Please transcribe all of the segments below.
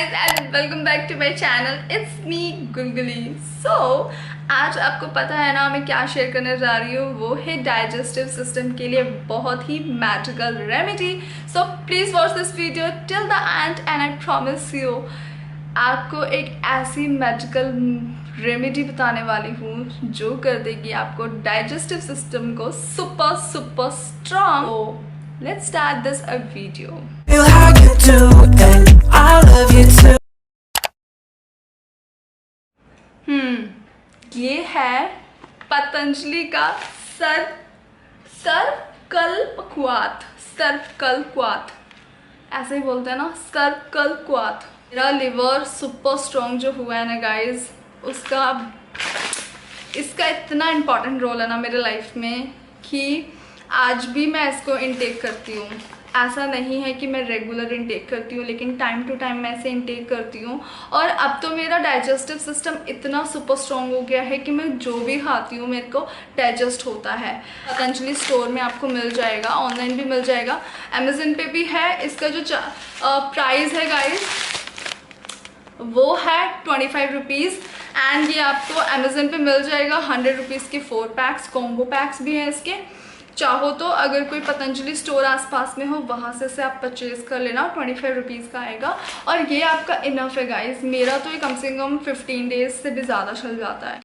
guys and welcome back to my channel. It's me गुलगुली. So आज आपको पता है ना मैं क्या शेयर करने जा रही हूँ, वो है डाइजेस्टिव सिस्टम के लिए बहुत ही magical remedy. So please watch this video till the end and I promise you आपको एक ऐसी मैजिकल रेमेडी बताने वाली हूँ जो कर देगी आपको डाइजेस्टिव सिस्टम को super super strong. So let's start this a video. Feel how you do, and I love you too. ये है पतंजलि का सर्वकल्पक्वाथ. ऐसे ही बोलते हैं ना, सर्वकल्पक्वाथ. मेरा लिवर सुपर स्ट्रॉन्ग जो हुआ है ना गाइज, इसका इतना इम्पॉर्टेंट रोल है ना मेरे लाइफ में कि आज भी मैं इसको इनटेक करती हूँ. ऐसा नहीं है कि मैं रेगुलर इनटेक करती हूँ, लेकिन टाइम टू टाइम मैं इसे इनटेक करती हूँ. और अब तो मेरा डाइजेस्टिव सिस्टम इतना सुपर स्ट्रॉन्ग हो गया है कि मैं जो भी खाती हूँ मेरे को डाइजेस्ट होता है. पतंजलि स्टोर में आपको मिल जाएगा, ऑनलाइन भी मिल जाएगा, अमेजन पे भी है. इसका जो प्राइस है गाइस वो है 25 रुपीज़ एंड ये आपको अमेजन पे मिल जाएगा 100 रुपीज़ के 4 पैक्स. कॉम्बो पैक्स भी हैं इसके. चाहो तो अगर कोई पतंजलि स्टोर आसपास में हो वहाँ से आप परचेज़ कर लेना. 25 रुपीज़ का आएगा और ये आपका इनफ है गाइस. मेरा तो ये कम से कम 15 डेज से भी ज़्यादा चल जाता है.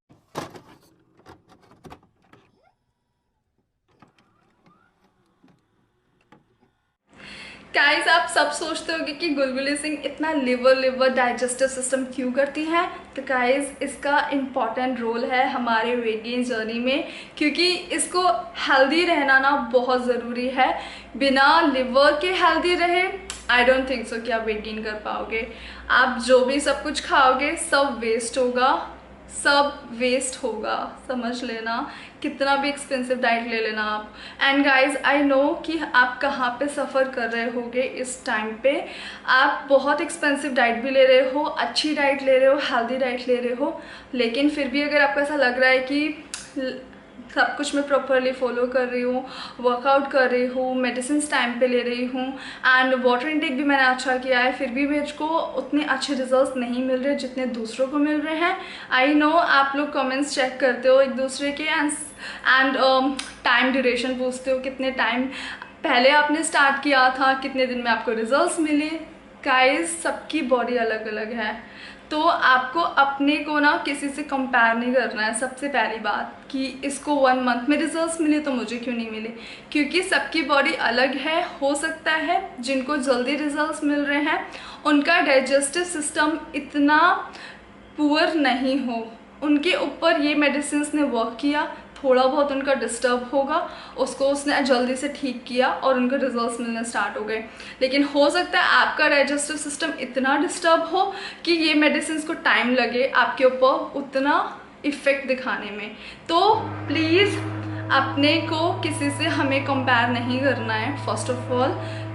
गाइस आप सब सोचते होंगे कि गुलगुली सिंह इतना लिवर डाइजेस्टिव सिस्टम क्यों करती हैं. तो गाइस इसका इम्पॉर्टेंट रोल है हमारे वेट गेन जर्नी में, क्योंकि इसको हेल्दी रहना ना बहुत ज़रूरी है. बिना लिवर के हेल्दी रहे आई डोंट थिंक सो कि आप वेट गेन कर पाओगे. आप जो भी सब कुछ खाओगे सब वेस्ट होगा. समझ लेना, कितना भी एक्सपेंसिव डाइट ले लेना आप. एंड गाइज आई नो कि आप कहाँ पे सफ़र कर रहे होगे इस टाइम पे. आप बहुत एक्सपेंसिव डाइट भी ले रहे हो, अच्छी डाइट ले रहे हो, हेल्दी डाइट ले रहे हो, लेकिन फिर भी अगर आपको ऐसा लग रहा है कि सब कुछ मैं प्रॉपरली फॉलो कर रही हूँ, वर्कआउट कर रही हूँ, मेडिसिन टाइम पे ले रही हूँ एंड वाटर इनटेक भी मैंने अच्छा किया है, फिर भी मेरे को उतने अच्छे रिजल्ट्स नहीं मिल रहे जितने दूसरों को मिल रहे हैं. आई नो आप लोग कमेंट्स चेक करते हो एक दूसरे के एंड टाइम ड्यूरेशन पूछते हो, कितने टाइम पहले आपने स्टार्ट किया था, कितने दिन में आपको रिजल्ट्स मिले. गाइस सबकी बॉडी अलग अलग है, तो आपको अपने को ना किसी से कंपेयर नहीं करना है. सबसे पहली बात कि इसको 1 मंथ में रिजल्ट्स मिले तो मुझे क्यों नहीं मिले, क्योंकि सबकी बॉडी अलग है. हो सकता है जिनको जल्दी रिजल्ट्स मिल रहे हैं उनका डाइजेस्टिव सिस्टम इतना पुअर नहीं हो, उनके ऊपर ये मेडिसिन्स ने वर्क किया, थोड़ा बहुत उनका डिस्टर्ब होगा, उसको उसने जल्दी से ठीक किया और उनको रिजल्ट्स मिलने स्टार्ट हो गए. लेकिन हो सकता है आपका डाइजेस्टिव सिस्टम इतना डिस्टर्ब हो कि ये मेडिसिन को टाइम लगे आपके ऊपर उतना इफ़ेक्ट दिखाने में. तो प्लीज़ अपने को किसी से हमें कंपेयर नहीं करना है. फर्स्ट ऑफ ऑल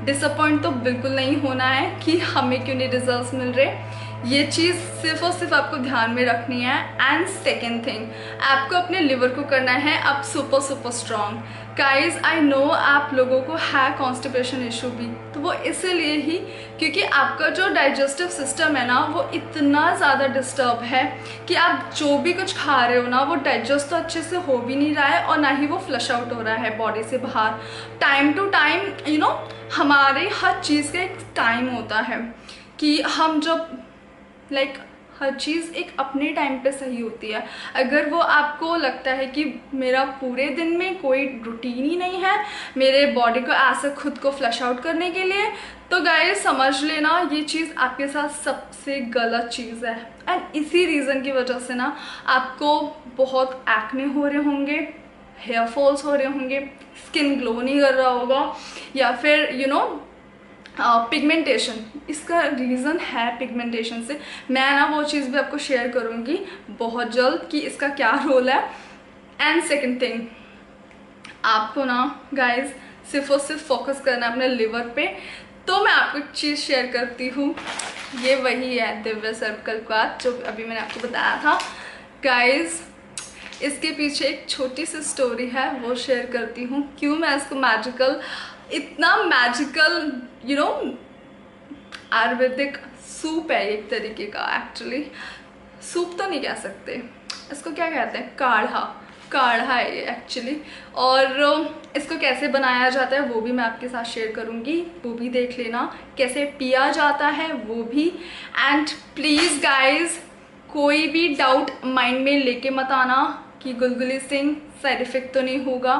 डिसअपॉइंट तो बिल्कुल नहीं होना है कि हमें क्यों नहीं रिजल्ट्स मिल रहे. ये चीज़ सिर्फ और सिर्फ आपको ध्यान में रखनी है. एंड सेकेंड थिंग, आपको अपने लिवर को करना है अब super strong. Guys I know आप लोगों को है कॉन्स्टिपेशन इशू भी, तो वो इसीलिए ही क्योंकि आपका जो डाइजेस्टिव सिस्टम है ना वो इतना ज़्यादा डिस्टर्ब है कि आप जो भी कुछ खा रहे हो ना वो डाइजेस्ट तो अच्छे से हो भी नहीं रहा है और ना ही वो फ्लश आउट हो रहा है बॉडी से बाहर. Time to time you know हमारे हर चीज़ का एक टाइम होता है कि हम जब हर चीज़ एक अपने टाइम पे सही होती है. अगर वो आपको लगता है कि मेरा पूरे दिन में कोई रूटीन ही नहीं है मेरे बॉडी को ऐसे खुद को फ्लश आउट करने के लिए, तो गाइस समझ लेना ये चीज़ आपके साथ सबसे गलत चीज़ है. एंड इसी रीज़न की वजह से ना आपको बहुत एक्ने हो रहे होंगे, हेयर फॉल्स हो रहे होंगे, स्किन ग्लो नहीं कर रहा होगा, या फिर पिगमेंटेशन. इसका रीज़न है पिगमेंटेशन से. मैं ना वो चीज़ भी आपको शेयर करूँगी बहुत जल्द कि इसका क्या रोल है. एंड सेकंड थिंग, आपको ना गाइस सिर्फ और सिर्फ फोकस करना है अपने लिवर पे. तो मैं आपको एक चीज़ शेयर करती हूँ, ये वही है दिव्य सर्वकल्पक्वाथ जो अभी मैंने आपको बताया था. गाइस इसके पीछे एक छोटी सी स्टोरी है, वो शेयर करती हूँ क्यों मैं इसको इतना मैजिकल आयुर्वेदिक सूप है एक तरीके का, एक्चुअली सूप तो नहीं कह सकते, इसको क्या कहते हैं, काढ़ा है ये एक्चुअली। और इसको कैसे बनाया जाता है वो भी मैं आपके साथ शेयर करूँगी, वो भी देख लेना, कैसे पिया जाता है वो भी। एंड प्लीज़ गाइज, कोई भी डाउट माइंड में लेके मत आना कि गुलगुली सिंह साइड इफ़ेक्ट तो नहीं होगा।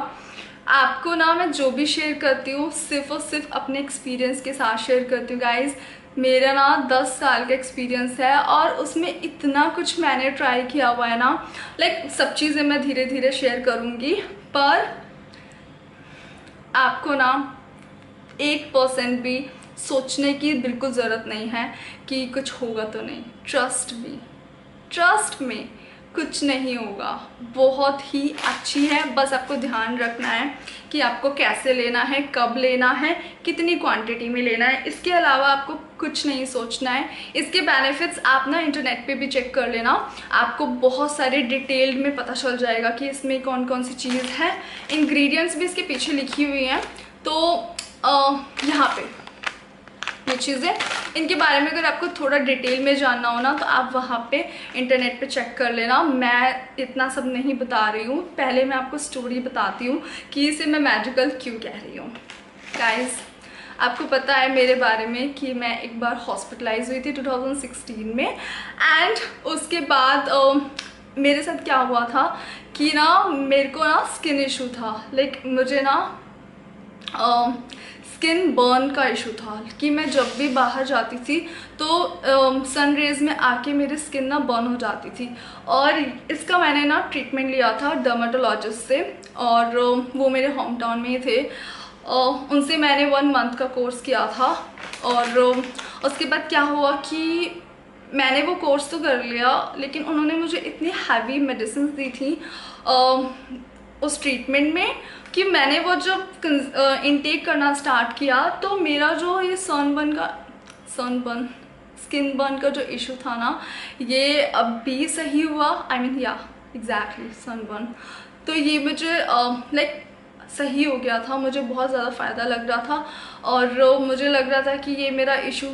आपको ना मैं जो भी शेयर करती हूँ सिर्फ और सिर्फ अपने एक्सपीरियंस के साथ शेयर करती हूँ गाइज। मेरा ना 10 साल का एक्सपीरियंस है और उसमें इतना कुछ मैंने ट्राई किया हुआ है ना, लाइक सब चीज़ें मैं धीरे धीरे शेयर करूँगी, पर आपको ना 1% भी सोचने की बिल्कुल ज़रूरत नहीं है कि कुछ होगा तो नहीं। ट्रस्ट में कुछ नहीं होगा, बहुत ही अच्छी है। बस आपको ध्यान रखना है कि आपको कैसे लेना है, कब लेना है, कितनी क्वांटिटी में लेना है, इसके अलावा आपको कुछ नहीं सोचना है। इसके बेनिफिट्स आप ना इंटरनेट पे भी चेक कर लेना, आपको बहुत सारे डिटेल्ड में पता चल जाएगा कि इसमें कौन कौन सी चीज़ है। इंग्रेडिएंट्स भी इसके पीछे लिखी हुई हैं, तो यहाँ पे ये चीज़ें, इनके बारे में अगर आपको थोड़ा डिटेल में जानना हो ना तो आप वहाँ पे इंटरनेट पे चेक कर लेना। मैं इतना सब नहीं बता रही हूँ, पहले मैं आपको स्टोरी बताती हूँ कि इसे मैं मैजिकल क्यों कह रही हूँ। गाइस, आपको पता है मेरे बारे में कि मैं एक बार हॉस्पिटलाइज हुई थी 2016 में। एंड उसके बाद मेरे साथ क्या हुआ था कि ना मेरे को ना स्किन इशू था, लाइक मुझे ना स्किन बर्न का इशू था कि मैं जब भी बाहर जाती थी तो सन रेज में आके मेरी स्किन ना बर्न हो जाती थी। और इसका मैंने ना ट्रीटमेंट लिया था डर्मेटोलॉजिस्ट से, और वो मेरे होम टाउन में ही थे। उनसे मैंने 1 मंथ का कोर्स किया था। और उसके बाद क्या हुआ कि मैंने वो कोर्स तो कर लिया, लेकिन उन्होंने मुझे इतनी हैवी मेडिसिन दी थी उस ट्रीटमेंट में कि मैंने वो जब इनटेक करना स्टार्ट किया तो मेरा जो ये स्किन बर्न का जो इशू था ना, ये अब भी सही हुआ। आई मीन या एग्जैक्टली सनबर्न, तो ये मुझे लाइक सही हो गया था। मुझे बहुत ज़्यादा फ़ायदा लग रहा था और मुझे लग रहा था कि ये मेरा इशू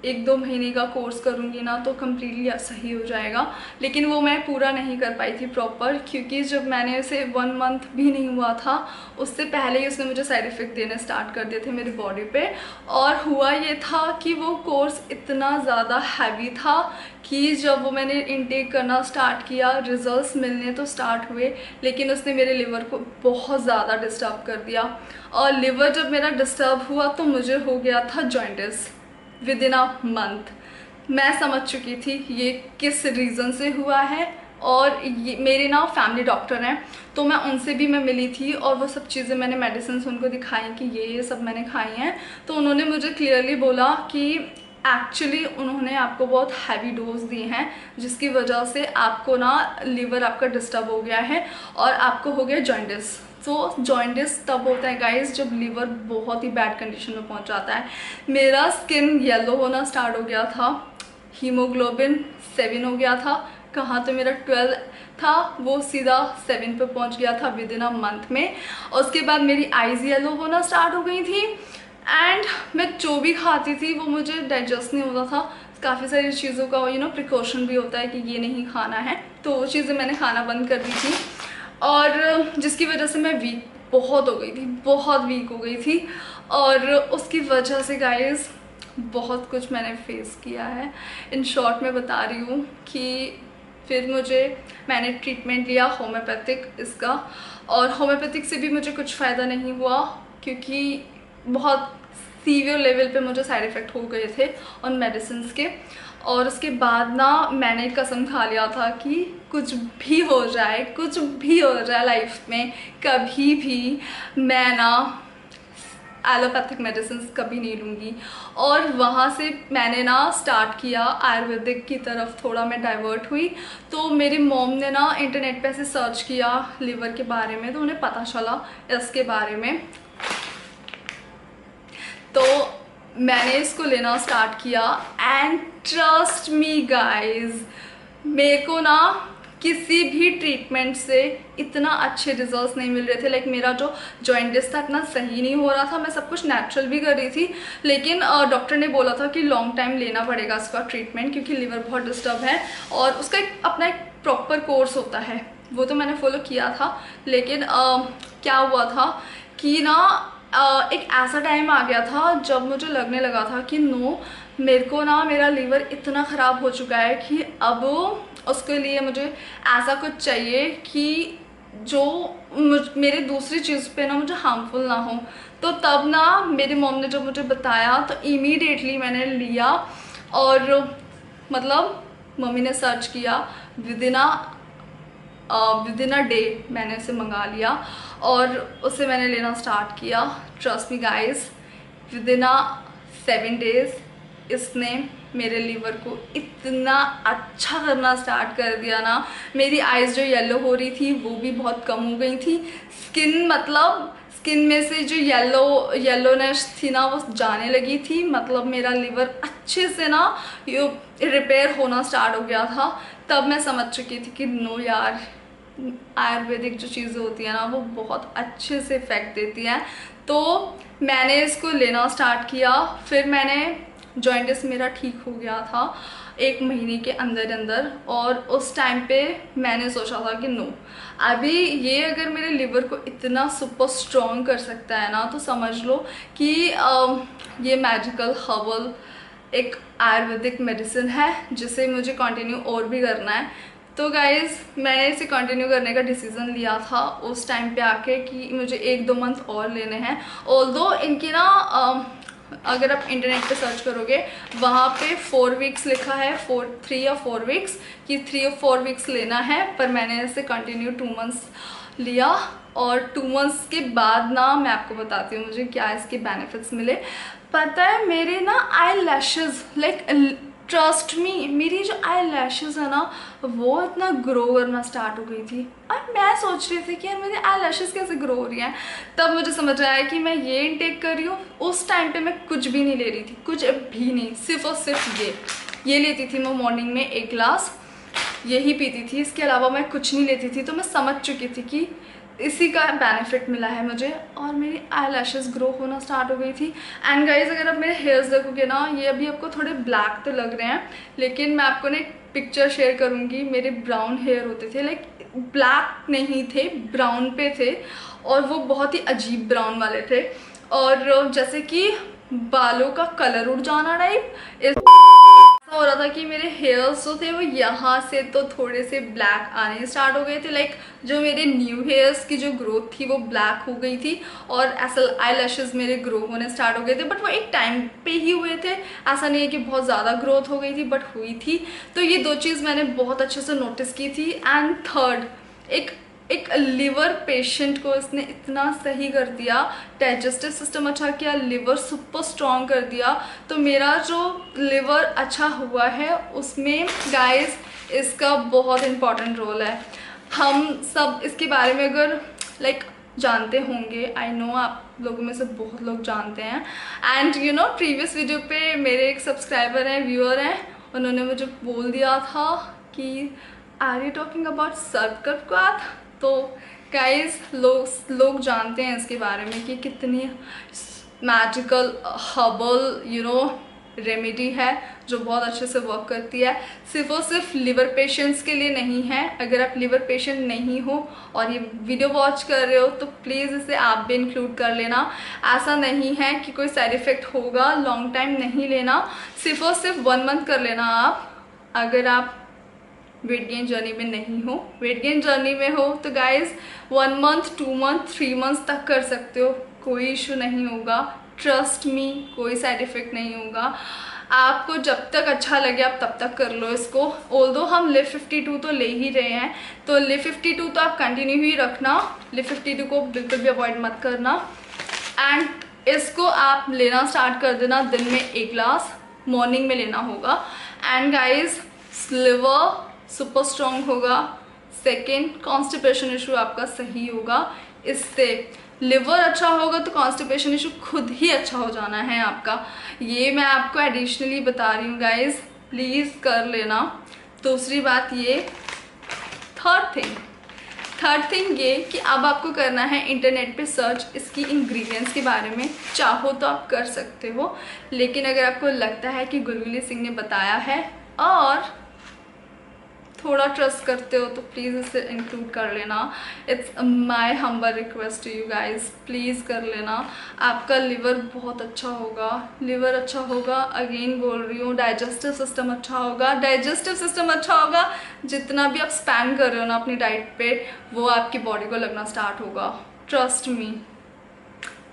1-2 महीने का कोर्स करूँगी ना तो कम्प्लीटली सही हो जाएगा, लेकिन वो मैं पूरा नहीं कर पाई थी प्रॉपर, क्योंकि जब मैंने उसे 1 मंथ भी नहीं हुआ था उससे पहले ही उसने मुझे साइड इफ़ेक्ट देने स्टार्ट कर दिए थे मेरी बॉडी पे। और हुआ ये था कि वो कोर्स इतना ज़्यादा हैवी था कि जब वो मैंने इनटेक करना स्टार्ट किया, रिजल्ट्स मिलने तो स्टार्ट हुए, लेकिन उसने मेरे लिवर को बहुत ज़्यादा डिस्टर्ब कर दिया। और लिवर जब मेरा डिस्टर्ब हुआ तो मुझे हो गया था जॉइंटिस विदिन अ मंथ। मैं समझ चुकी थी ये किस रीज़न से हुआ है, और ये मेरे ना फैमिली डॉक्टर हैं तो मैं उनसे भी मैं मिली थी और वो सब चीज़ें मैंने मेडिसिन उनको दिखाई कि ये सब मैंने खाई हैं। तो उन्होंने मुझे क्लियरली बोला कि एक्चुअली उन्होंने आपको बहुत हैवी डोज दी हैं जिसकी वजह से आपको ना लिवर आपका डिस्टर्ब हो गया है और आपको हो गया जॉइंटिस। तो जॉइंटिस तब होता है गाइस जब लिवर बहुत ही बैड कंडीशन में पहुंच जाता है। मेरा स्किन येलो होना स्टार्ट हो गया था, हीमोग्लोबिन 7 हो गया था, कहाँ तो मेरा 12 था वो सीधा 7 पे पहुंच गया था विदिन अ मंथ में। और उसके बाद मेरी आईज येलो होना स्टार्ट हो गई थी एंड मैं जो भी खाती थी वो मुझे डाइजेस्ट नहीं होता था। काफ़ी सारी चीज़ों का प्रिकॉशन भी होता है कि ये नहीं खाना है, तो वो चीज़ें मैंने खाना बंद कर दी थी और जिसकी वजह से मैं वीक बहुत हो गई थी, बहुत वीक हो गई थी। और उसकी वजह से गाइस बहुत कुछ मैंने फेस किया है। इन शॉर्ट में बता रही हूँ कि फिर मैंने ट्रीटमेंट लिया होम्योपैथिक इसका, और होम्योपैथिक से भी मुझे कुछ फ़ायदा नहीं हुआ क्योंकि बहुत सीवियर लेवल पे मुझे साइड इफ़ेक्ट हो गए थे उन मेडिसिन के। और उसके बाद ना मैंने कसम खा लिया था कि कुछ भी हो जाए लाइफ में, कभी भी मैं ना एलोपैथिक मेडिसिन कभी नहीं लूँगी। और वहाँ से मैंने ना स्टार्ट किया आयुर्वेदिक की तरफ, थोड़ा मैं डाइवर्ट हुई। तो मेरी मॉम ने ना इंटरनेट पे ऐसे सर्च किया लिवर के बारे में, तो उन्हें पता चला इसके बारे में, तो मैंने इसको लेना स्टार्ट किया। एंड ट्रस्ट मी गाइज, मेरे को ना किसी भी ट्रीटमेंट से इतना अच्छे रिजल्ट्स नहीं मिल रहे थे। लाइक मेरा जो जॉइंटिस था इतना सही नहीं हो रहा था, मैं सब कुछ नेचुरल भी कर रही थी, लेकिन डॉक्टर ने बोला था कि लॉन्ग टाइम लेना पड़ेगा इसका ट्रीटमेंट, क्योंकि लिवर बहुत डिस्टर्ब है और उसका अपना एक प्रॉपर कोर्स होता है। वो तो मैंने फॉलो किया था, लेकिन क्या हुआ था कि ना एक ऐसा टाइम आ गया था जब मुझे लगने लगा था कि नो, मेरे को ना मेरा लीवर इतना ख़राब हो चुका है कि अब उसके लिए मुझे ऐसा कुछ चाहिए कि जो मेरे दूसरी चीज़ पे ना मुझे हार्मफुल ना हो। तो तब ना मेरी मॉम ने जब मुझे बताया तो इमीडिएटली मैंने लिया, और मतलब मम्मी ने सर्च किया, विद इन अ डे मैंने इसे मंगा लिया और उसे मैंने लेना स्टार्ट किया। Trust me guys, with in 7 days इसने मेरे लीवर को इतना अच्छा करना स्टार्ट कर दिया ना। मेरी आइज़ जो येलो हो रही थी वो भी बहुत कम हो गई थी। स्किन में से जो येलोनेस थी ना वो जाने लगी थी। मतलब मेरा लीवर अच्छे से ना रिपेयर होना स्टार्ट हो गया था। तब मैं समझ चुकी थी कि नो यार, आयुर्वेदिक जो चीज़ें होती है ना वो बहुत अच्छे से इफेक्ट देती हैं। तो मैंने इसको लेना स्टार्ट किया। फिर मैंने जॉइंटिस मेरा ठीक हो गया था 1 महीने के अंदर, और उस टाइम पे मैंने सोचा था कि नो, अभी ये अगर मेरे लिवर को इतना सुपर स्ट्रॉन्ग कर सकता है ना, तो समझ लो कि ये मैजिकल हर्बल एक आयुर्वेदिक मेडिसिन है जिसे मुझे कंटिन्यू और भी करना है। तो गाइज़ मैंने इसे कंटिन्यू करने का डिसीज़न लिया था उस टाइम पे आके कि मुझे 1-2 मंथ और लेने हैं। ऑल्दो इनकी ना अगर आप इंटरनेट पे सर्च करोगे वहाँ पे 4 weeks लिखा है, 3 या 4 weeks कि 3 और 4 weeks लेना है, पर मैंने इसे कंटिन्यू 2 months लिया। और 2 months के बाद ना मैं आपको बताती हूँ मुझे क्या इसके बेनिफिट्स मिले। पता है मेरे ना आई लैशेज़, लाइक ट्रस्ट मी, मेरी जो आई लैशेज़ है ना वो इतना ग्रो करना स्टार्ट हो गई थी। और मैं सोच रही थी कि यार मेरी आई लैशेज़ कैसे ग्रो हो रही हैं। तब मुझे समझ आया कि मैं ये इनटेक कर रही हूँ। उस टाइम पे मैं कुछ भी नहीं ले रही थी, कुछ भी नहीं, सिर्फ और सिर्फ ये लेती थी मैं मॉर्निंग में 1 ग्लास, यही पीती थी। इसके अलावा मैं कुछ नहीं लेती थी। तो मैं समझ चुकी थी कि इसी का बेनिफिट मिला है मुझे, और मेरी आई लैशेज़ ग्रो होना स्टार्ट हो गई थी। एंड गाइज अगर आप मेरे हेयर्स देखोगे ना, ये अभी आपको थोड़े ब्लैक तो लग रहे हैं, लेकिन मैं आपको ना एक पिक्चर शेयर करूँगी। मेरे ब्राउन हेयर होते थे, लाइक ब्लैक नहीं थे, ब्राउन पे थे, और वो बहुत ही अजीब ब्राउन वाले थे, और जैसे कि बालों का कलर उड़ जाना टाइप हो रहा था कि मेरे हेयर्स जो थे वो यहाँ से तो थोड़े से ब्लैक आने स्टार्ट हो गए थे। लाइक जो मेरे न्यू हेयर्स की जो ग्रोथ थी वो ब्लैक हो गई थी, और ऐसा आई लैशेज़ मेरे ग्रो होने स्टार्ट हो गए थे। बट वो एक टाइम पे ही हुए थे, ऐसा नहीं है कि बहुत ज़्यादा ग्रोथ हो गई थी, बट हुई थी। तो ये 2 चीज़ मैंने बहुत अच्छे से नोटिस की थी। एंड थर्ड, एक लिवर पेशेंट को इसने इतना सही कर दिया, डाइजेस्टिव सिस्टम अच्छा किया, लिवर सुपर स्ट्रॉन्ग कर दिया। तो मेरा जो लिवर अच्छा हुआ है उसमें गाइस इसका बहुत इम्पॉर्टेंट रोल है। हम सब इसके बारे में अगर लाइक जानते होंगे, आई नो आप लोगों में से बहुत लोग जानते हैं। And you know previous video पे मेरे एक सब्सक्राइबर हैं, व्यूअर हैं, उन्होंने मुझे बोल दिया था कि आर यू टॉकिंग अबाउट सर्कलक्वाथ। तो गाइज लोग जानते हैं इसके बारे में कि कितनी मैजिकल हर्बल रेमेडी है जो बहुत अच्छे से वर्क करती है। सिर्फ और सिर्फ लिवर पेशेंट्स के लिए नहीं है। अगर आप लिवर पेशेंट नहीं हो और ये वीडियो वॉच कर रहे हो तो प्लीज़ इसे आप भी इंक्लूड कर लेना। ऐसा नहीं है कि कोई साइड इफ़ेक्ट होगा, लॉन्ग टाइम नहीं लेना, सिर्फ और सिर्फ 1 month कर लेना आप। अगर आप वेट गेन जर्नी में नहीं हो, वेट गेन जर्नी में हो तो गाइज 1 month, 2 month, 3 months तक कर सकते हो, कोई इशू नहीं होगा। ट्रस्ट मी, कोई साइड इफ़ेक्ट नहीं होगा। आपको जब तक अच्छा लगे आप तब तक कर लो इसको। ऑल्दो हम लिव 52 तो ले ही रहे हैं, तो लिव 52 तो आप कंटिन्यू ही रखना, लिव 52 को बिल्कुल भी अवॉइड मत करना। एंड इसको आप लेना स्टार्ट कर देना, दिन में 1 ग्लास मॉर्निंग में लेना होगा। And guys liver super strong होगा। सेकेंड, कॉन्स्टिपेशन इशू आपका सही होगा। इससे लिवर अच्छा होगा तो कॉन्स्टिपेशन इशू खुद ही अच्छा हो जाना है आपका। ये मैं आपको एडिशनली बता रही हूँ गाइज, प्लीज़ कर लेना। दूसरी बात ये, थर्ड थिंग ये कि अब आपको करना है इंटरनेट पे सर्च इसकी इंग्रेडिएंट्स के बारे में। चाहो तो आप कर सकते हो, लेकिन अगर आपको लगता है कि गुलगुली सिंह ने बताया है और थोड़ा ट्रस्ट करते हो तो प्लीज़ इसे इंक्लूड कर लेना। It's my humble request to you guys, please कर लेना। आपका लिवर बहुत अच्छा होगा, लिवर अच्छा होगा, अगेन बोल रही हूँ, डाइजेस्टिव सिस्टम अच्छा होगा, डाइजेस्टिव सिस्टम अच्छा होगा। जितना भी आप स्पेंड कर रहे हो ना अपनी डाइट पे, वो आपकी बॉडी को लगना स्टार्ट होगा। ट्रस्ट मी,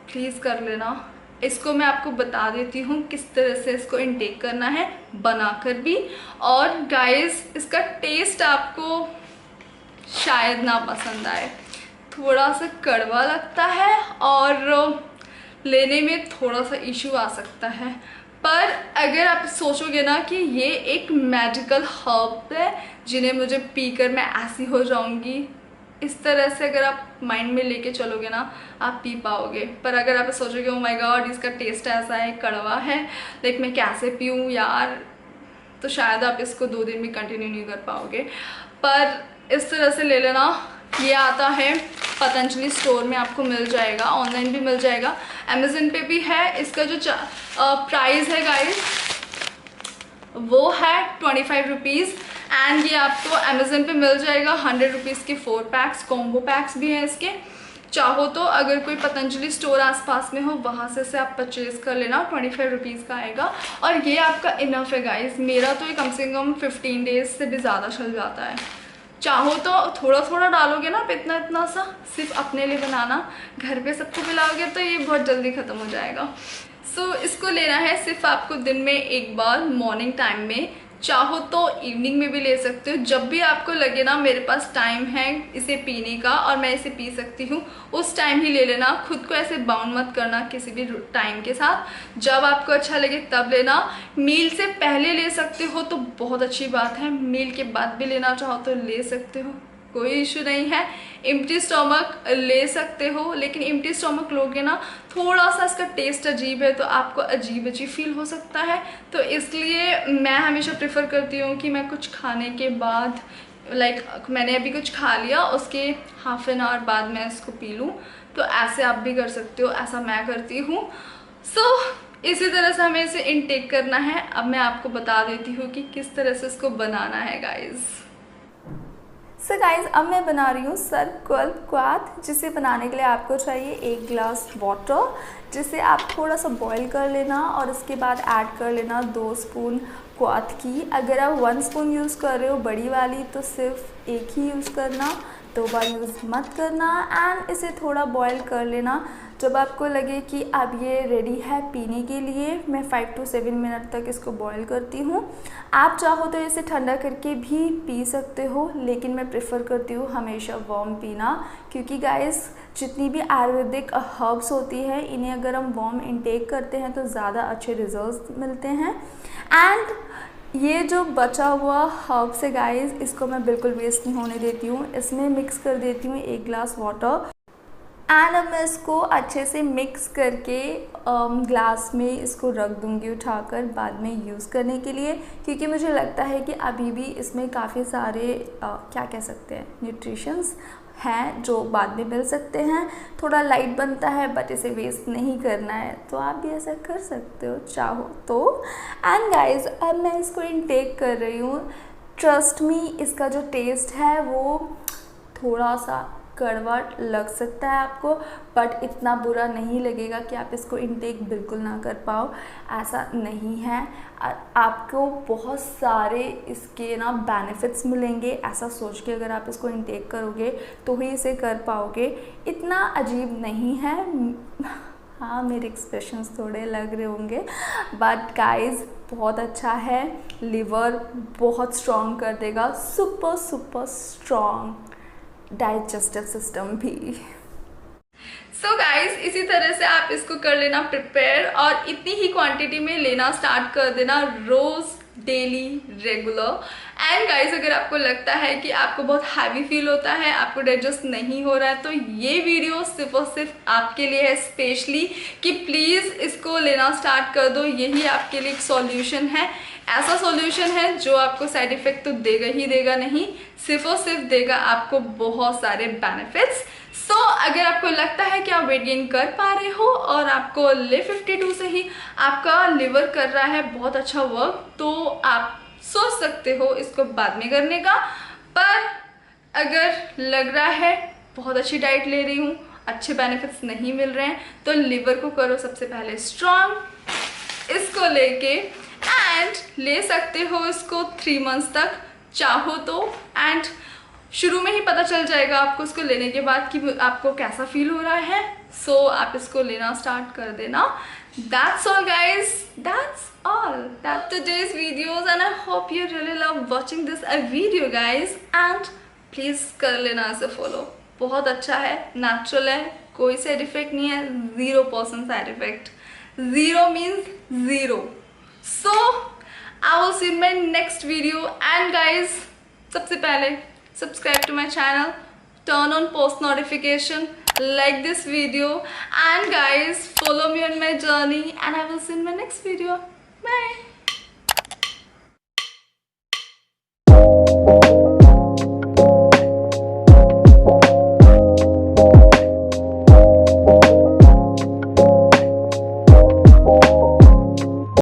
प्लीज़ कर लेना। इसको मैं आपको बता देती हूँ किस तरह से इसको इनटेक करना है, बनाकर भी। और गाइस, इसका टेस्ट आपको शायद ना पसंद आए, थोड़ा सा कड़वा लगता है और लेने में थोड़ा सा इशू आ सकता है। पर अगर आप सोचोगे ना कि ये एक मैजिकल हर्ब है जिन्हें मुझे पीकर मैं ऐसी हो जाऊंगी, इस तरह से अगर आप माइंड में लेके चलोगे ना, आप पी पाओगे। पर अगर आप सोचोगे ओ माय गॉड इसका टेस्ट ऐसा है, कड़वा है, लाइक मैं कैसे पीऊँ यार, तो शायद आप इसको 2 दिन भी कंटिन्यू नहीं कर पाओगे। पर इस तरह से ले लेना। ये आता है पतंजलि स्टोर में, आपको मिल जाएगा, ऑनलाइन भी मिल जाएगा, अमेजन पे भी है। इसका जो प्राइस है गाइस वो है 25 रुपीज़ एंड ये आपको अमेजन पे मिल जाएगा 100 रुपीज़ के 4 पैक्स, कॉम्बो पैक्स भी हैं इसके। चाहो तो अगर कोई पतंजलि स्टोर आसपास में हो वहाँ से आप परचेज़ कर लेना, 25 रुपीज़ का आएगा और ये आपका इनफ है गाइस। मेरा तो ये कम से कम 15 डेज से भी ज़्यादा चल जाता है। चाहो तो थोड़ा थोड़ा डालोगे ना, इतना इतना सा, सिर्फ अपने लिए बनाना, घर पे सबको पिलाओगे तो ये बहुत जल्दी ख़त्म हो जाएगा। सो इसको लेना है सिर्फ आपको दिन में एक बार, मॉर्निंग टाइम में। चाहो तो इवनिंग में भी ले सकते हो, जब भी आपको लगे ना मेरे पास टाइम है इसे पीने का और मैं इसे पी सकती हूँ, उस टाइम ही ले लेना। खुद को ऐसे बाउंड मत करना किसी भी टाइम के साथ, जब आपको अच्छा लगे तब लेना। मील से पहले ले सकते हो तो बहुत अच्छी बात है, मील के बाद भी लेना चाहो तो ले सकते हो, कोई इशू नहीं है। एम्प्टी स्टमक ले सकते हो, लेकिन एम्प्टी स्टमक लोगे ना थोड़ा सा इसका टेस्ट अजीब है तो आपको अजीब अजीब फील हो सकता है। तो इसलिए मैं हमेशा प्रेफर करती हूँ कि मैं कुछ खाने के बाद, लाइक मैंने अभी कुछ खा लिया उसके हाफ एन आवर बाद मैं इसको पी लूँ। तो ऐसे आप भी कर सकते हो, ऐसा मैं करती हूँ। सो इसी तरह से हमें इसे इनटेक करना है। अब मैं आपको बता देती हूँ कि किस तरह से इसको बनाना है गाइज़। सो गाइज़, अब मैं बना रही हूँ सर्कल क्वाथ, जिसे बनाने के लिए आपको चाहिए 1 गिलास वाटर, जिसे आप थोड़ा सा बॉईल कर लेना और उसके बाद ऐड कर लेना 2 स्पून क्वाथ की। अगर आप 1 स्पून यूज़ कर रहे हो बड़ी वाली तो सिर्फ 1 ही यूज़ करना, 2 बार यूज़ मत करना। एंड इसे थोड़ा बॉईल कर लेना। जब आपको लगे कि अब ये रेडी है पीने के लिए, मैं 5 to 7 मिनट तक इसको बॉईल करती हूँ। आप चाहो तो इसे ठंडा करके भी पी सकते हो, लेकिन मैं प्रेफर करती हूँ हमेशा वार्म पीना, क्योंकि गाइस जितनी भी आयुर्वेदिक हर्ब्स होती है इन्हें अगर हम वार्म इंटेक करते हैं तो ज़्यादा अच्छे रिजल्ट्स मिलते हैं। एंड ये जो बचा हुआ हर्ब्स है गाइस, इसको मैं बिल्कुल वेस्ट नहीं होने देती हूँ। इसमें मिक्स कर देती हूँ 1 गिलास वाटर एंड अब मैं इसको अच्छे से मिक्स करके ग्लास में इसको रख दूँगी उठाकर बाद में यूज़ करने के लिए, क्योंकि मुझे लगता है कि अभी भी इसमें काफ़ी सारे क्या कह सकते हैं न्यूट्रिशंस हैं जो बाद में मिल सकते हैं। थोड़ा लाइट बनता है बट इसे वेस्ट नहीं करना है, तो आप भी ऐसा कर सकते हो चाहो तो। एंड गाइस, अब मैं इसको इनटेक कर रही हूँ। ट्रस्ट मी, इसका जो टेस्ट है वो थोड़ा सा कड़वा लग सकता है आपको, बट इतना बुरा नहीं लगेगा कि आप इसको इनटेक बिल्कुल ना कर पाओ, ऐसा नहीं है। आपको बहुत सारे इसके ना बेनिफिट्स मिलेंगे, ऐसा सोच के अगर आप इसको इनटेक करोगे तो ही इसे कर पाओगे। इतना अजीब नहीं है। हाँ, मेरे एक्सप्रेशंस थोड़े लग रहे होंगे, बट गाइस बहुत अच्छा है। लिवर बहुत स्ट्रॉन्ग कर देगा, super super strong digestive system भी। सो गाइस, इसी तरह से आप इसको कर लेना प्रिपेयर और इतनी ही क्वांटिटी में लेना स्टार्ट कर देना रोज़, डेली, रेगुलर। एंड गाइस, अगर आपको लगता है कि आपको बहुत हैवी फील होता है, आपको डाइजेस्ट नहीं हो रहा है, तो ये वीडियो सिर्फ और सिर्फ आपके लिए है स्पेशली, कि प्लीज़ इसको लेना स्टार्ट कर दो। यही आपके लिए एक सॉल्यूशन है। ऐसा सॉल्यूशन है जो आपको साइड इफेक्ट तो देगा ही देगा नहीं, सिर्फ और सिर्फ देगा आपको बहुत सारे बेनिफिट्स। सो अगर आपको लगता है कि आप वेट गेन कर पा रहे हो और आपको लिव 52 से ही आपका लिवर कर रहा है बहुत अच्छा वर्क, तो आप सोच सकते हो इसको बाद में करने का। पर अगर लग रहा है बहुत अच्छी डाइट ले रही हूँ, अच्छे बेनिफिट्स नहीं मिल रहे हैं, तो लिवर को करो सबसे पहले स्ट्रॉन्ग। इसको लेके एंड ले सकते हो इसको 3 मंथ्स तक चाहो तो, एंड शुरू में ही पता चल जाएगा आपको इसको लेने के बाद कि आपको कैसा फील हो रहा है। सो आप इसको लेना स्टार्ट कर देना। That's all guys, that's all, that's today's videos and I hope you really love watching this video guys, and please कर लेना इसे फॉलो, बहुत अच्छा है, नेचुरल है, कोई साइड इफेक्ट नहीं है, 0% side effect, 0 means 0। So I will see you in my next video, and guys सबसे पहले subscribe to my channel, turn on post notification, like this video, and guys follow me on my journey, and I will see you in my next video. Bye.